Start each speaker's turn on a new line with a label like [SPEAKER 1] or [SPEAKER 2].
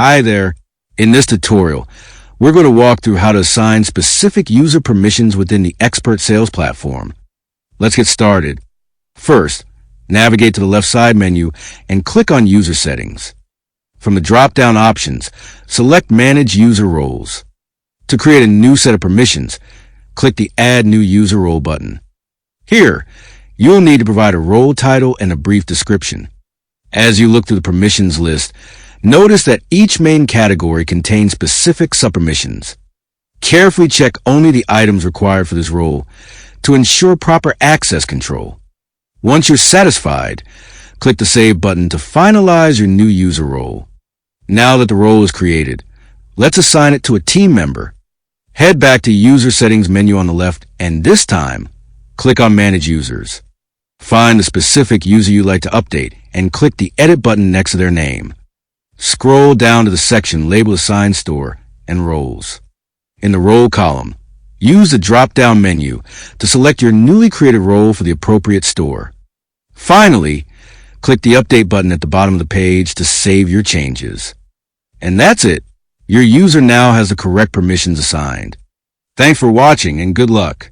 [SPEAKER 1] Hi there. In this tutorial, we're going to walk through how to assign specific user permissions within the XpertSales platform. Let's get started. First, navigate to the left side menu and click on User Settings. From the drop-down options, select Manage User Roles. To create a new set of permissions, click the Add New User Role button. Here, you'll need to provide a role title and a brief description. As you look through the permissions list, notice that each main category contains specific subpermissions. Carefully check only the items required for this role to ensure proper access control. Once you're satisfied, click the Save button to finalize your new user role. Now that the role is created, let's assign it to a team member. Head back to User Settings menu on the left, and this time, click on Manage Users. Find the specific user you'd like to update and click the Edit button next to their name. Scroll down to the section labeled Assign Store and Roles. In the Role column, use the drop-down menu to select your newly created role for the appropriate store. Finally, click the Update button at the bottom of the page to save your changes. And that's it. Your user now has the correct permissions assigned. Thanks for watching and good luck.